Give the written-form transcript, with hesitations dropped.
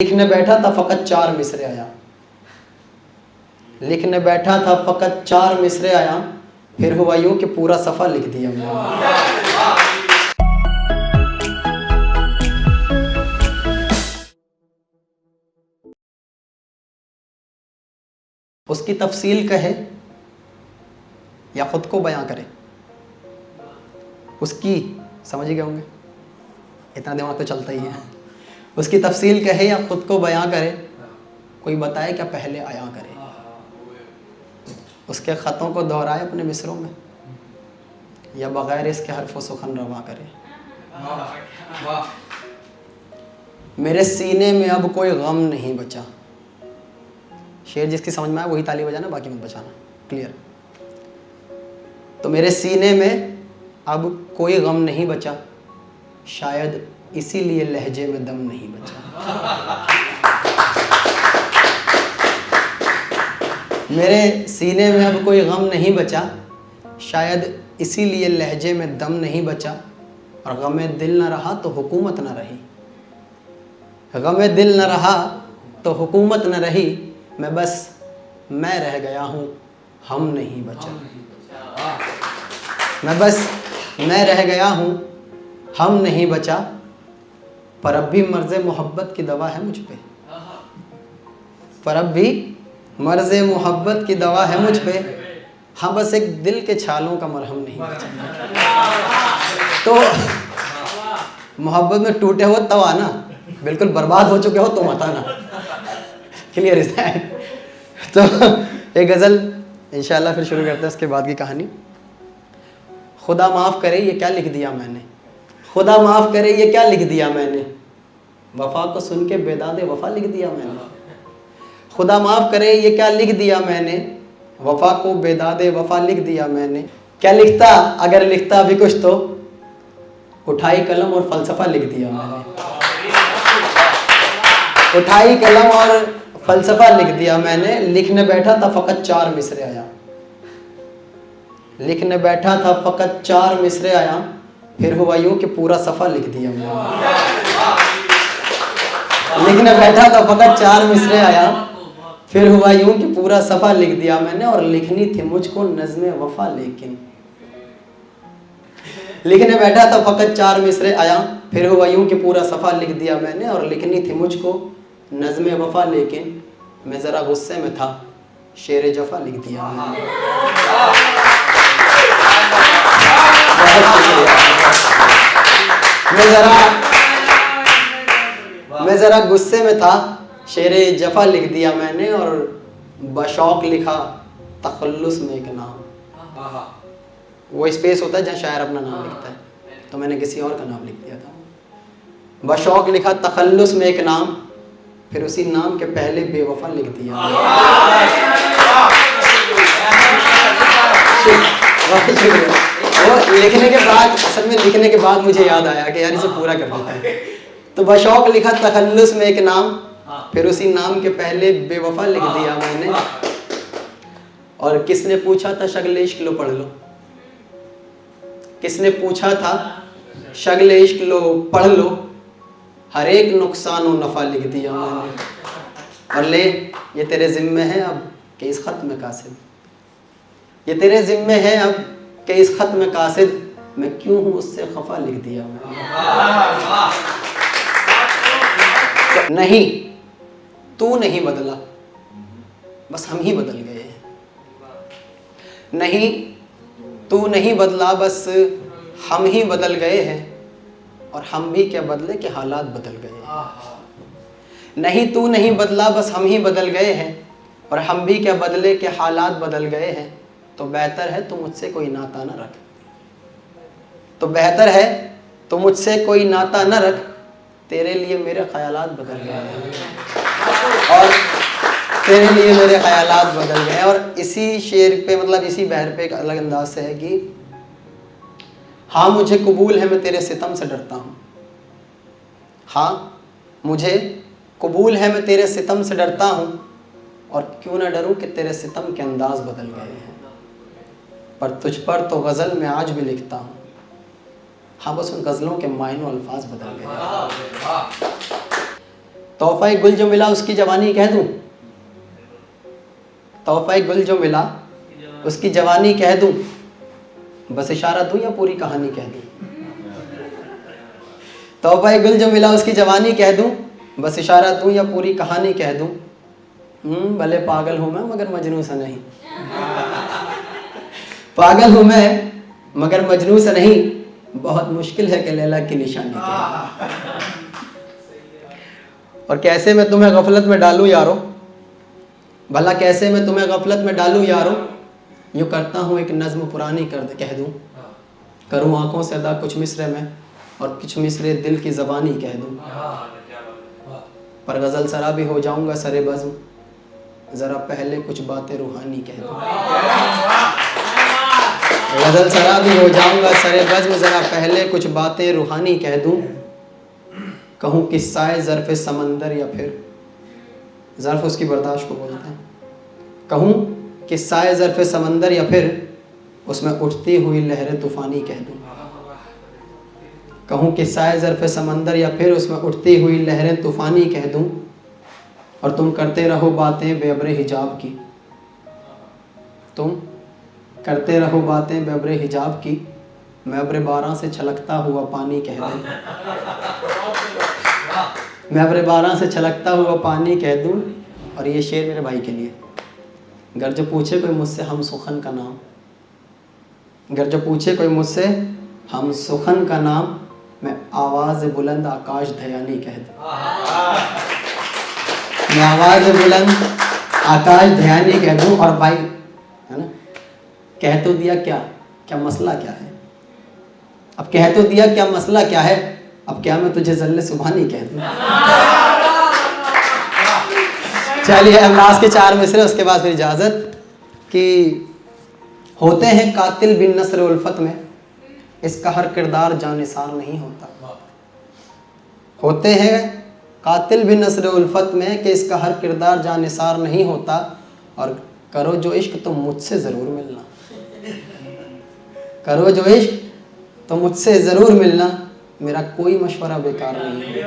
लिखने बैठा था फ़कत 4 मिसरे आया। लिखने बैठा था फ़कत 4 मिसरे आया, फिर हुआ यूं कि पूरा सफ़ा लिख दिया मैंने। उसकी तफसील कहे या ख़ुद को बयां करे, उसकी समझ ही गए होंगे, इतना दिमाग तो चलता ही है। उसकी तफसील कहे या ख़ुद को बयां करे, कोई बताए क्या पहले आया करे। उसके ख़तों को दोहराए अपने मिसरों में, या बग़ैर इसके हर्फ़ सुखन रवा करे। मेरे सीने में अब कोई गम नहीं बचा। शेर जिसकी समझ में आए वही ताली बजाना, बाकी मत बचाना। क्लियर? तो मेरे सीने में अब कोई गम नहीं बचा, शायद इसीलिए लहजे में दम नहीं बचा। मेरे सीने में अब कोई गम नहीं बचा, शायद इसीलिए लहजे में दम नहीं बचा। और गमे दिल न रहा तो हुकूमत न रही। गमे दिल न रहा तो हुकूमत न रही। मैं रह गया हूँ, हम नहीं बचा। मैं रह गया हूँ, हम नहीं बचा। पर अब भी मर्ज़ मोहब्बत की दवा है मुझ पे। पर अब भी मर्ज़ मोहब्बत की दवा है मुझ पे। हाँ, बस एक दिल के छालों का मरहम नहीं बचा। तो मोहब्बत में टूटे हो तब आना, बिल्कुल बर्बाद हो चुके हो तो मत आना। Clear is that? तो एक गज़ल इंशाल्लाह फिर शुरू करते हैं उसके बाद की कहानी। खुदा माफ़ करे ये क्या लिख दिया मैंने, खुदा माफ़ करे ये क्या लिख दिया मैंने। वफ़ा को सुन के बेदादे वफ़ा लिख दिया मैंने। खुदा माफ़ करे ये क्या लिख दिया मैंने, वफ़ा को बेदादे वफ़ा लिख दिया मैंने। क्या लिखता अगर लिखता भी कुछ तो, उठाई कलम और फ़लसफ़ा लिख दिया मैंने। उठाई कलम और फ़लसफ़ा लिख दिया मैंने। लिखने बैठा था फ़कत 4 मिसरे आया। लिखने बैठा था फ़कत 4 मिसरे आया, फिर हुआ यूं कि पूरा सफ़ा लिख दिया मैंने। लिखने बैठा था फ़कत 4 मिसरे आया, फिर हुआ यूं कि पूरा सफ़ा लिख दिया मैंने। और लिखनी थी मुझको नज़्म वफ़ा, लेकिन लिखने बैठा था फ़कत 4 मिसरे आया, फिर हुआ यूं कि पूरा सफ़ा लिख दिया मैंने। और लिखनी थी मुझको नज़्म वफ़ा, लेकिन मैं ज़रा गुस्से में था, शेर जफ़ा लिख दिया मैंने। मैं ज़रा गुस्से में था, शेर जफ़ा लिख दिया मैंने। और बशौक़ लिखा तख़ल्लुस में एक नाम। वो स्पेस होता है जहाँ शायर अपना नाम लिखता है, तो मैंने किसी और का नाम लिख दिया था। बशौक़ लिखा तख़ल्लुस में एक नाम, फिर उसी नाम के पहले बेवफ़ा लिख दिया। वो लिखने के बाद, असल में लिखने के बाद मुझे याद आया कि यार इसे पूरा कर देता है। तो बशौक़ लिखा तख़ल्लुस में एक नाम, फिर उसी नाम के पहले बेवफ़ा लिख दिया मैंने। और किसने पूछा था शगले इश्क़ लो पढ़ लो। किसने पूछा था शगले इश्क़ लो पढ़ लो, हर एक नुकसान व नफ़ा लिख दिया मैंने। और ले ये तेरे ज़िम्मे है अब कि इस ख़त में कासिद, ये तेरे ज़िम्मे है अब कि इस ख़त में कासिद, मैं क्यों हूँ उससे खफा लिख दिया मैंने। नहीं तू नहीं बदला, बस हम ही बदल गए हैं। नहीं तू नहीं बदला, बस हम ही बदल गए हैं। और हम भी क्या बदले कि हालात बदल गए हैं। नहीं तू नहीं बदला, बस हम ही बदल गए हैं। और हम भी क्या बदले कि हालात बदल गए हैं। तो बेहतर है तू मुझसे कोई नाता न रख, तो बेहतर है तू मुझसे कोई नाता न रख। तेरे लिए मेरे ख़यालात बदल गए हैं, और तेरे लिए मेरे ख़यालात बदल गए हैं। और इसी शेर पे, मतलब इसी बहर पे एक अलग अंदाज से है कि हाँ मुझे कबूल है मैं तेरे सितम से डरता हूँ। हाँ मुझे कबूल है मैं तेरे सितम से डरता हूँ। और क्यों ना डरूँ कि तेरे सितम के अंदाज बदल गए हैं। पर तुझ पर तो गज़ल में आज भी लिखता हूँ। हाँ बस उन गज़लों के मायनों अल्फाज बदल गए हैं। तोहफा गुल जो मिला उसकी जवानी कह दूं, तोहफा गुल जो मिला उसकी जवानी कह दूं, बस इशारा दूं या पूरी कहानी कह दूं। तोहफा गुल जो मिला उसकी जवानी कह दूं, बस इशारा दूं या पूरी कहानी कह दूं। भले पागल हूं मैं मगर मजनू सा नहीं, पागल हूं मैं मगर मजनू सा नहीं, बहुत मुश्किल है कि लैला की निशानी कह दूं। और कैसे मैं तुम्हें गफलत में डालूं यारो, भला कैसे मैं तुम्हें गफलत में डालूं यारो, यूँ करता हूँ एक नज़्म पुरानी कह दूं, करूँ आंखों से अदा कुछ मिसरे में और कुछ मिसरे दिल की ज़बानी कह दूं। पर गज़ल सरा भी हो जाऊंगा सरे बज़्म, ज़रा पहले कुछ बातें रूहानी कह दूं। गज़ल सरा भी हो जाऊंगा सरे बज़्म, ज़रा पहले कुछ बातें रूहानी कह दूं। कहूँ किस्साए ज़र्फ़ समंदर या फिर, ज़र्फ़ उसकी बर्दाश्त को बोलते हैं, कहूँ किस्साए ज़र्फ़ समंदर या फिर उसमें उठती हुई लहरें तूफ़ानी कह दूँ। कहूँ किस्साए ज़र्फ़ समंदर या फिर उसमें उठती हुई लहरें तूफ़ानी कह दूँ। और तुम करते रहो बातें बेअब्रे हिजाब की, तुम करते रहो बातें बेअब्रे हिजाब की, मैं अब्रे बारां से छलकता हुआ पानी कह दूँ। मैं अब्रे बारां से छलकता हुआ पानी कह दूँ। और ये शेर मेरे भाई के लिए, अगर जो पूछे कोई मुझसे हम सुखन का नाम, अगर जो पूछे कोई मुझसे हम सुखन का नाम, मैं आवाज़ बुलंद आकाश दयानी कह दूँ। मैं आवाज़ बुलंद आकाश दयानी कह दूँ। और भाई है ना, कह तो दिया क्या, क्या मसला क्या है, अब कह तो दिया क्या मसला क्या है, अब क्या मैं तुझे ज़ल्ले सुभानी कह दूँ। चलिए अब लास्ट के 4 मिसरे, उसके बाद फिर इजाज़त। कि होते हैं कातिल बिन नस्र उल्फत में, इसका हर किरदार जानिसार नहीं होता। होते हैं कातिल बिन नस्र उल्फत में कि इसका हर किरदार जानिसार नहीं होता। और करो जो इश्क तो मुझसे ज़रूर मिलना, करो जो इश्क तो मुझसे ज़रूर मिलना, मेरा कोई मशवरा बेकार नहीं है।